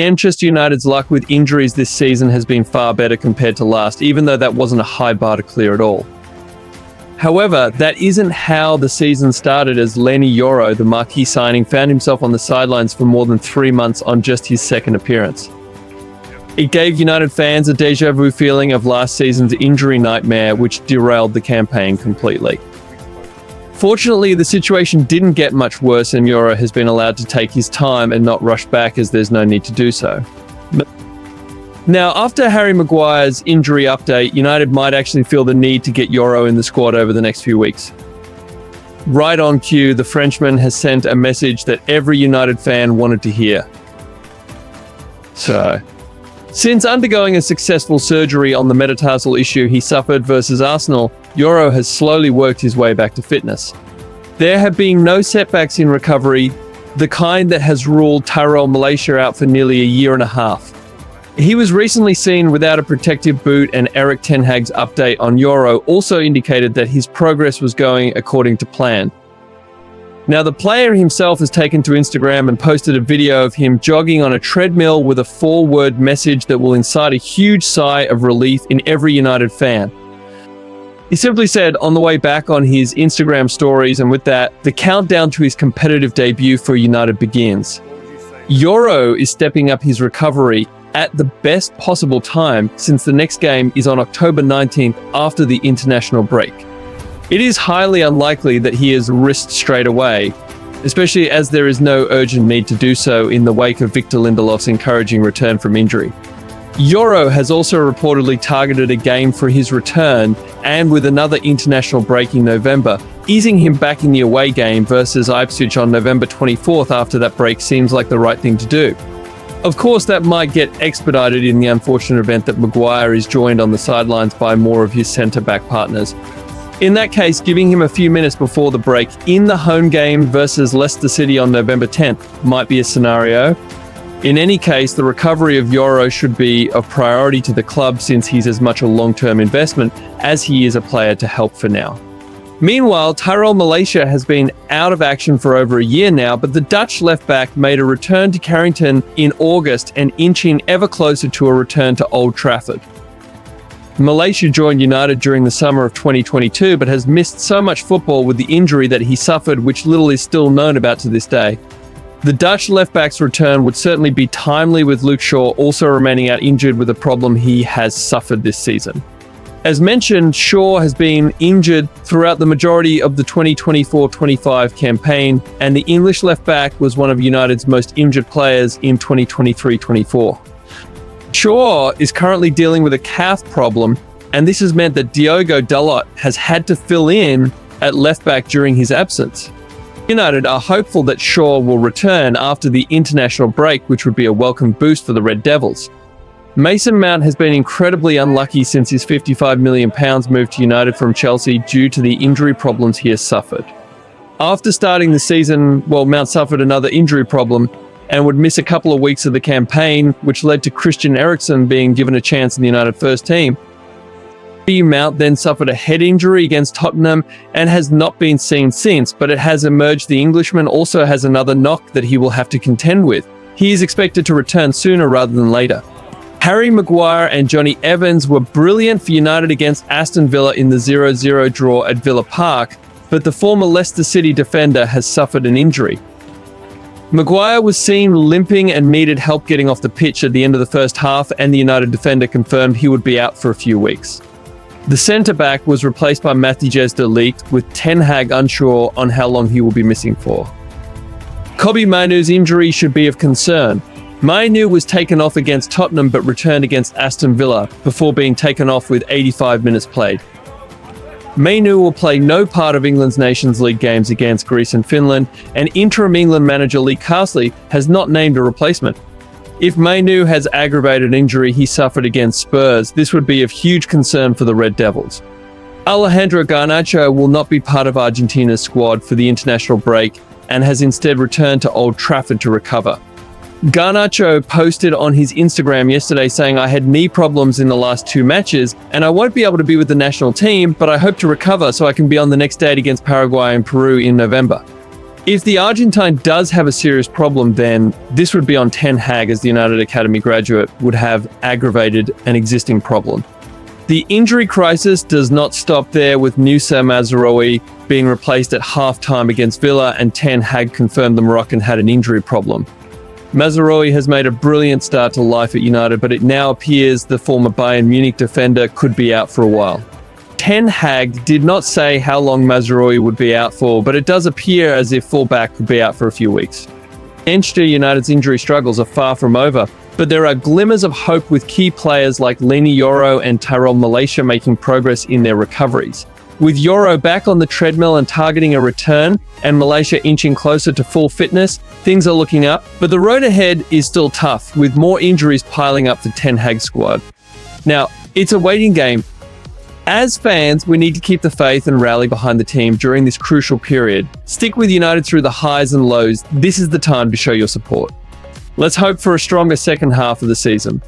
Manchester United's luck with injuries this season has been far better compared to last, even though that wasn't a high bar to clear at all. However, that isn't how the season started, as Leny Yoro, the marquee signing, found himself on the sidelines for more than 3 months on just his second appearance. It gave United fans a deja vu feeling of last season's injury nightmare, which derailed the campaign completely. Fortunately, the situation didn't get much worse, and Yoro has been allowed to take his time and not rush back, as there's no need to do so. Now, after Harry Maguire's injury update, United might actually feel the need to get Yoro in the squad over the next few weeks. Right on cue, the Frenchman has sent a message that every United fan wanted to hear. Since undergoing a successful surgery on the metatarsal issue he suffered versus Arsenal, Yoro has slowly worked his way back to fitness. There have been no setbacks in recovery, the kind that has ruled Tyrell Malacia out for nearly a year and a half. He was recently seen without a protective boot, and Erik ten Hag's update on Yoro also indicated that his progress was going according to plan. Now, the player himself has taken to Instagram and posted a video of him jogging on a treadmill with a 4-word message that will incite a huge sigh of relief in every United fan. He simply said on the way back on his Instagram stories, and with that, the countdown to his competitive debut for United begins. Yoro is stepping up his recovery at the best possible time, since the next game is on October 19th after the international break. It is highly unlikely that he is risked straight away, especially as there is no urgent need to do so in the wake of Victor Lindelof's encouraging return from injury. Yoro has also reportedly targeted a game for his return, and with another international break in November, easing him back in the away game versus Ipswich on November 24th after that break seems like the right thing to do. Of course, that might get expedited in the unfortunate event that Maguire is joined on the sidelines by more of his centre-back partners. In that case, giving him a few minutes before the break in the home game versus Leicester City on November 10th might be a scenario. In any case, the recovery of Yoro should be of priority to the club, since he's as much a long-term investment as he is a player to help for now. Meanwhile, Tyrell Malacia has been out of action for over a year now, but the Dutch left-back made a return to Carrington in August and inching ever closer to a return to Old Trafford. Malacia joined United during the summer of 2022, but has missed so much football with the injury that he suffered, which little is still known about to this day. The Dutch left-back's return would certainly be timely, with Luke Shaw also remaining out injured with a problem he has suffered this season. As mentioned, Shaw has been injured throughout the majority of the 2024-25 campaign, and the English left-back was one of United's most injured players in 2023-24. Shaw is currently dealing with a calf problem, and this has meant that Diogo Dalot has had to fill in at left-back during his absence. United are hopeful that Shaw will return after the international break, which would be a welcome boost for the Red Devils. Mason Mount has been incredibly unlucky since his £55 million move to United from Chelsea due to the injury problems he has suffered. After starting the season, Mount suffered another injury problem and would miss a couple of weeks of the campaign, which led to Christian Eriksen being given a chance in the United first team. Mount then suffered a head injury against Tottenham and has not been seen since, but it has emerged the Englishman also has another knock that he will have to contend with. He is expected to return sooner rather than later. Harry Maguire and Johnny Evans were brilliant for United against Aston Villa in the 0-0 draw at Villa Park, but the former Leicester City defender has suffered an injury. Maguire was seen limping and needed help getting off the pitch at the end of the first half, and the United defender confirmed he would be out for a few weeks. The centre-back was replaced by Matthijs de Ligt, with Ten Hag unsure on how long he will be missing for. Kobbie Mainoo's injury should be of concern. Mainoo was taken off against Tottenham but returned against Aston Villa before being taken off with 85 minutes played. Mainoo will play no part of England's Nations League games against Greece and Finland, and interim England manager Lee Carsley has not named a replacement. If Mainoo has aggravated injury he suffered against Spurs, this would be of huge concern for the Red Devils. Alejandro Garnacho will not be part of Argentina's squad for the international break and has instead returned to Old Trafford to recover. Garnacho posted on his Instagram yesterday saying, "I had knee problems in the last 2 matches and I won't be able to be with the national team, but I hope to recover so I can be on the next date against Paraguay and Peru in November." If the Argentine does have a serious problem, then this would be on Ten Hag, as the United Academy graduate would have aggravated an existing problem. The injury crisis does not stop there, with Nusa Mazraoui being replaced at half-time against Villa, and Ten Hag confirmed the Moroccan had an injury problem. Mazraoui has made a brilliant start to life at United, but it now appears the former Bayern Munich defender could be out for a while. Ten Hag did not say how long Mazraoui would be out for, but it does appear as if fullback could be out for a few weeks. Manchester United's injury struggles are far from over, but there are glimmers of hope, with key players like Leny Yoro and Malacia making progress in their recoveries. With Yoro back on the treadmill and targeting a return, and Malacia inching closer to full fitness, things are looking up, but the road ahead is still tough, with more injuries piling up for Ten Hag's squad. Now, it's a waiting game. As fans, we need to keep the faith and rally behind the team during this crucial period. Stick with United through the highs and lows. This is the time to show your support. Let's hope for a stronger second half of the season.